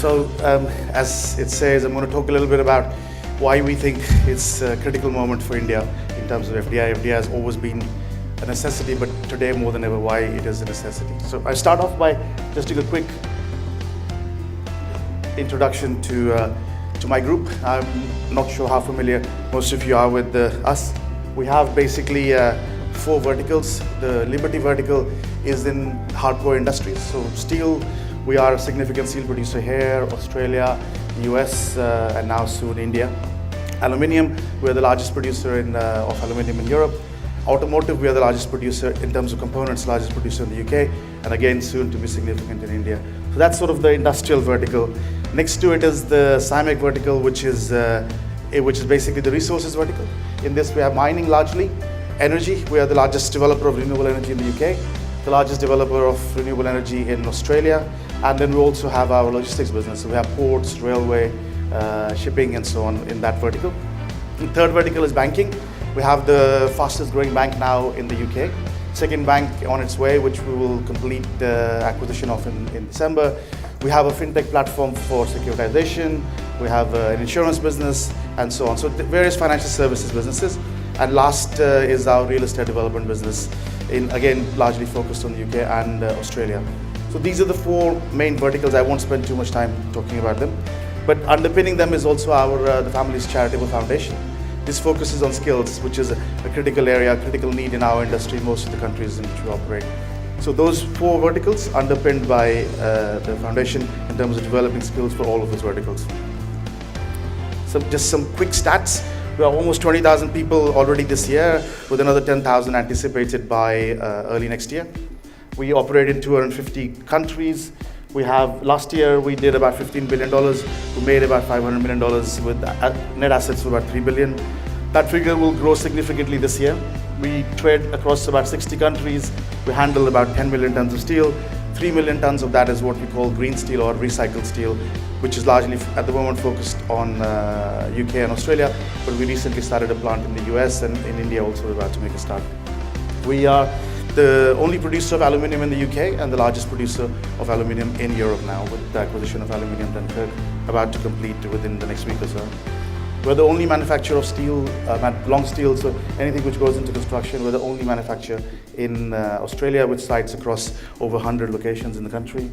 As it says, I'm going to talk a little bit about why we think it's a critical moment for India in terms of FDI. FDI has always been a necessity, but today more than ever, why it is a necessity. So I start off by just doing a quick introduction to my group. I'm not sure how familiar most of you are with us. We have basically 4 verticals. The Liberty vertical is in hardcore industries. So steel, we are a significant steel producer here, Australia, US, and now soon India. Aluminium, we are the largest producer of aluminium in Europe. Automotive, we are the largest producer in terms of components, largest producer in the UK, and again soon to be significant in India. So that's sort of the industrial vertical. Next to it is the CIMEC vertical, which is basically the resources vertical. In this we have mining largely. Energy, we are the largest developer of renewable energy in the UK, the largest developer of renewable energy in Australia, and then we also have our logistics business. So we have ports, railway, shipping and so on in that vertical. The third vertical is banking. We have the fastest growing bank now in the UK. Second bank on its way, which we will complete the acquisition of in December. We have a fintech platform for securitization. We have an insurance business and so on. So various financial services businesses. And last is our real estate development business, again largely focused on the UK and Australia. So these are the 4 main verticals. I won't spend too much time talking about them. But underpinning them is also the family's charitable foundation. This focuses on skills, which is a critical area, a critical need in our industry, most of the countries in which we operate. So those 4 verticals underpinned by the foundation in terms of developing skills for all of those verticals. So just some quick stats. We are almost 20,000 people already this year, with another 10,000 anticipated by early next year. We operate in 250 countries. Last year we did about $15 billion. We made about $500 million with net assets of about $3 billion. That figure will grow significantly this year. We trade across about 60 countries. We handle about 10 million tons of steel. 3 million tons of that is what we call green steel or recycled steel, which is largely at the moment focused on UK and Australia, but we recently started a plant in the US and in India also we're about to make a start. We are the only producer of aluminium in the UK and the largest producer of aluminium in Europe now, with the acquisition of Aluminium Dunkirk about to complete within the next week or so. We're the only manufacturer of steel, long steel, so anything which goes into construction. We're the only manufacturer in Australia with sites across over 100 locations in the country.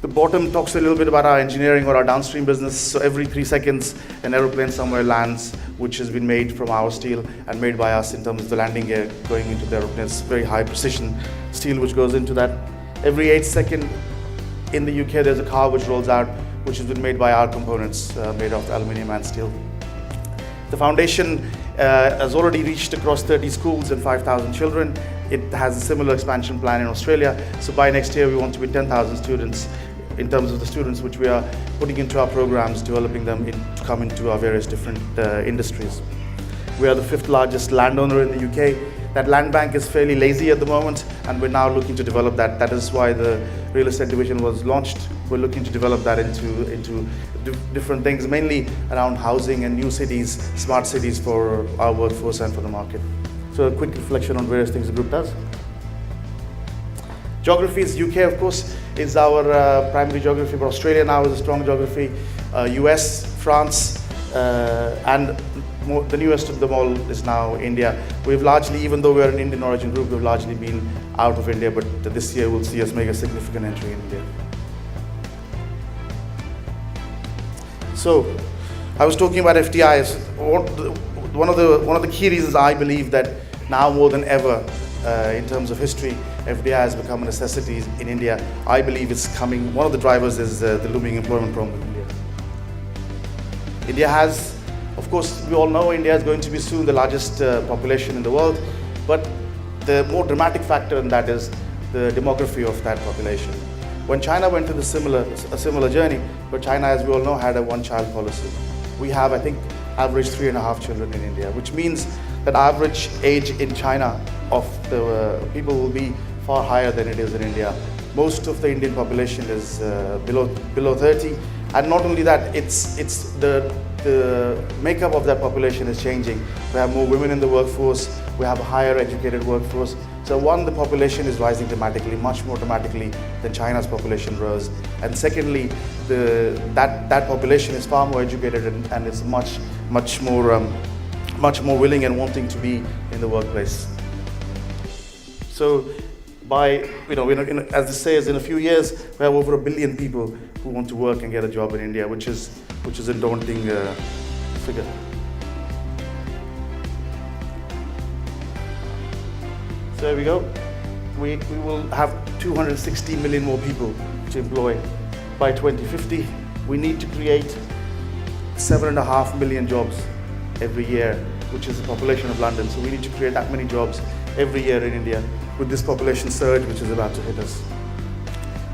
The bottom talks a little bit about our engineering or our downstream business. So every 3 seconds, an aeroplane somewhere lands, which has been made from our steel and made by us in terms of the landing gear going into the aeroplane. It's very high precision steel which goes into that. Every 8 seconds in the UK, there's a car which rolls out, which has been made by our components, made of aluminium and steel. The foundation has already reached across 30 schools and 5,000 children. It has a similar expansion plan in Australia. So by next year, we want to be 10,000 students in terms of the students which we are putting into our programs, developing them to come into our various different industries. We are the 5th largest landowner in the UK. That land bank is fairly lazy at the moment, and we're now looking to develop that. That is why the real estate division was launched. We're looking to develop that into different things, mainly around housing and new cities, smart cities for our workforce and for the market. So a quick reflection on various things the group does. Geographies, UK of course is our primary geography, but Australia now is a strong geography. US, France, and the newest of them all is now India. We've largely, even though we're an Indian origin group, we've largely been out of India, but this year we'll see us make a significant entry in India. So, I was talking about FDIs. One of the key reasons I believe that now more than ever, in terms of history, FDI has become a necessity in India. I believe it's coming. One of the drivers is the looming employment problem in India. India has, of course, we all know India is going to be soon the largest population in the world, but the more dramatic factor in that is the demography of that population. When China went to a similar journey, but China, as we all know, had a one-child policy. We have, I think, average 3.5 children in India, which means that average age in China of the people will be far higher than it is in India. Most of the Indian population is below 30, and not only that, it's the the makeup of that population is changing. We have more women in the workforce, we have a higher educated workforce. So one, the population is rising dramatically, much more dramatically than China's population rose. And secondly, that population is far more educated and is much more willing and wanting to be in the workplace. So by, as they say, in a few years, we have over 1 billion people who want to work and get a job in India, which is a daunting figure. So there we go. We will have 260 million more people to employ by 2050. We need to create 7.5 million jobs every year, which is the population of London. So we need to create that many jobs every year in India with this population surge which is about to hit us.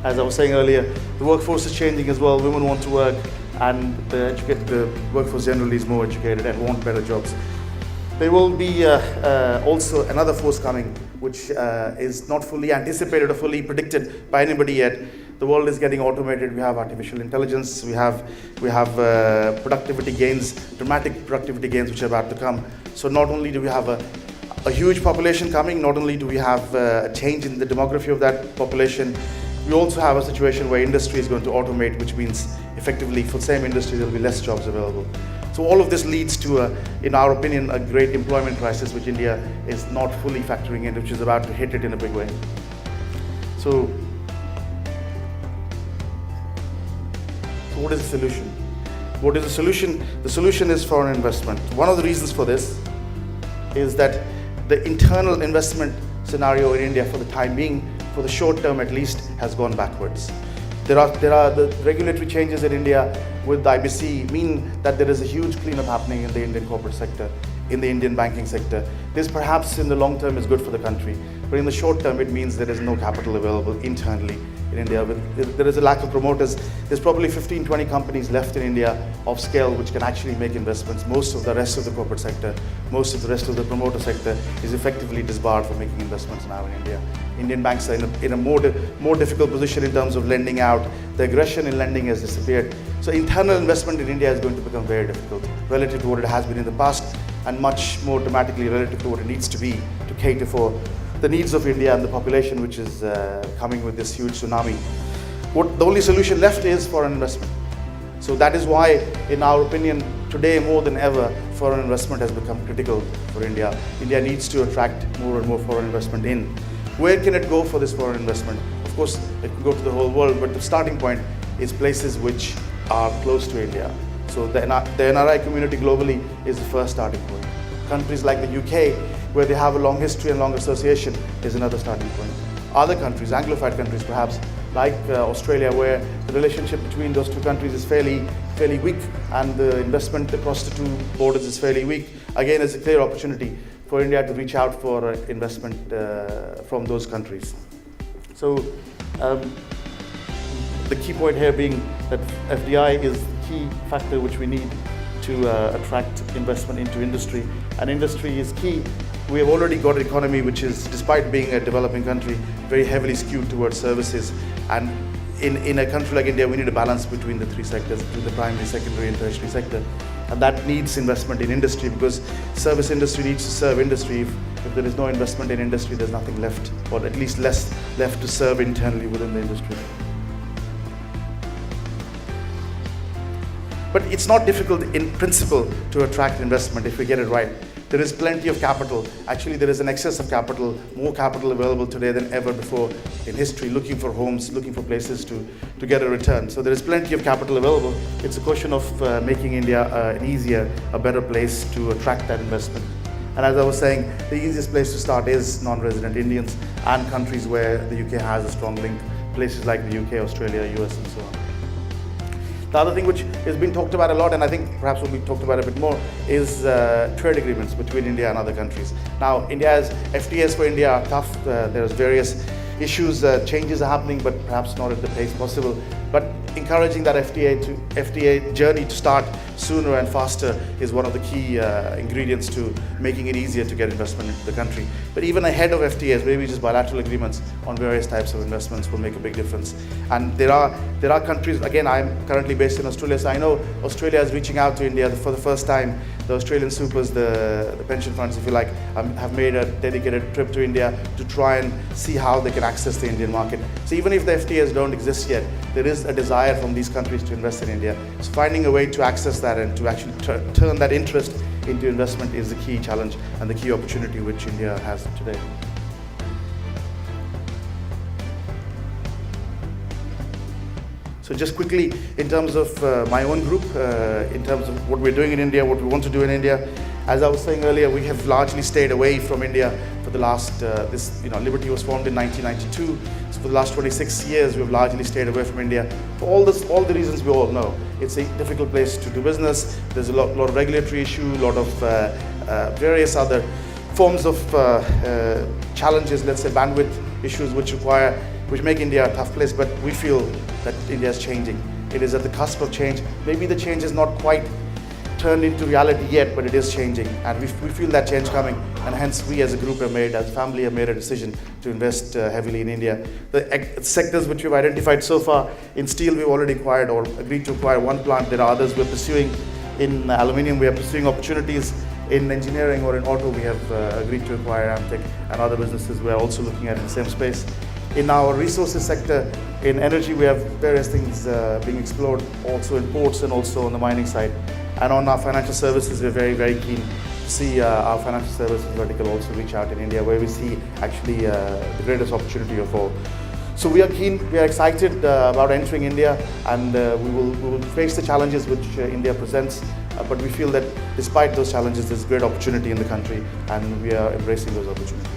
As I was saying earlier, the workforce is changing as well. Women want to work, and the workforce generally is more educated and want better jobs. There will be also another force coming, which is not fully anticipated or fully predicted by anybody yet. The world is getting automated. We have artificial intelligence. We have productivity gains, dramatic productivity gains, which are about to come. So not only do we have a huge population coming, not only do we have a change in the demography of that population, we also have a situation where industry is going to automate, which means effectively for the same industry there will be less jobs available. So all of this leads to, in our opinion, a great employment crisis, which India is not fully factoring in, which is about to hit it in a big way. So what is the solution? What is the solution? The solution is foreign investment. One of the reasons for this is that the internal investment scenario in India for the time being, for the short term at least, has gone backwards. There are the regulatory changes in India with the IBC mean that there is a huge cleanup happening in the Indian corporate sector, in the Indian banking sector. This perhaps in the long term is good for the country, but in the short term it means there is no capital available internally in India. There is a lack of promoters. There's probably 15-20 companies left in India of scale which can actually make investments. Most of the rest of the corporate sector, most of the rest of the promoter sector is effectively disbarred from making investments now in India. Indian banks are in a more difficult position in terms of lending out. The aggression in lending has disappeared. So internal investment in India is going to become very difficult relative to what it has been in the past, and much more dramatically relative to what it needs to be to cater for the needs of India and the population which is coming with this huge tsunami. The only solution left is foreign investment. So that is why, in our opinion, today more than ever, foreign investment has become critical for India. India needs to attract more and more foreign investment in. Where can it go for this foreign investment? Of course, it can go to the whole world, but the starting point is places which are close to India. So the NRI community globally is the first starting point. Countries like the UK, where they have a long history and long association, is another starting point. Other countries, Anglophile countries perhaps, like Australia, where the relationship between those two countries is fairly weak, and the investment across the two borders is fairly weak. Again, it's a clear opportunity for India to reach out for investment from those countries. So the key point here being that FDI is the key factor which we need to attract investment into industry, and industry is key. We have already got an economy which is, despite being a developing country, very heavily skewed towards services, and in a country like India we need a balance between the three sectors, between the primary, secondary and tertiary sector, and that needs investment in industry, because service industry needs to serve industry. If there is no investment in industry, there's nothing left, or at least less left to serve internally within the industry. But it's not difficult in principle to attract investment if we get it right. There is plenty of capital. Actually, there is an excess of capital, more capital available today than ever before in history, looking for homes, looking for places to get a return. So there is plenty of capital available. It's a question of making India an easier, a better place to attract that investment. And as I was saying, the easiest place to start is non-resident Indians and countries where the UK has a strong link, places like the UK, Australia, US and so on. The other thing which has been talked about a lot, and I think perhaps will be talked about a bit more, is trade agreements between India and other countries. Now, India's FTAs for India are tough. There's various issues, changes are happening, but perhaps not at the pace possible. But encouraging that FTA journey to start sooner and faster is one of the key ingredients to making it easier to get investment into the country. But even ahead of FTAs, maybe just bilateral agreements on various types of investments will make a big difference. And there are countries, again, I'm currently based in Australia, so I know Australia is reaching out to India for the first time. The Australian supers, the pension funds, if you like, have made a dedicated trip to India to try and see how they can access the Indian market. So even if the FTAs don't exist yet, there is a desire from these countries to invest in India. So finding a way to access that and to actually turn that interest into investment is the key challenge and the key opportunity which India has today. So just quickly, in terms of my own group, in terms of what we're doing in India, what we want to do in India, as I was saying earlier, we have largely stayed away from India for the last, Liberty was formed in 1992, so for the last 26 years we've largely stayed away from India for all the reasons we all know. It's a difficult place to do business, there's a lot of regulatory issue, a lot of various other forms of challenges, let's say bandwidth issues which make India a tough place, but we feel that India is changing. It is at the cusp of change. Maybe the change is not quite turned into reality yet, but it is changing, and we feel that change coming, and hence we as a group as a family have made a decision to invest heavily in India. The sectors which we've identified so far, in steel we've already acquired or agreed to acquire one plant. There are others we're pursuing. In aluminium we are pursuing opportunities. In engineering or in auto we have agreed to acquire Amtech, and other businesses we are also looking at in the same space. In our resources sector, in energy, we have various things being explored, also in ports and also on the mining side. And on our financial services, we're very, very keen to see our financial services vertical also reach out in India, where we see actually the greatest opportunity of all. So we are keen, we are excited about entering India, and we will face the challenges which India presents, but we feel that despite those challenges, there's great opportunity in the country, and we are embracing those opportunities.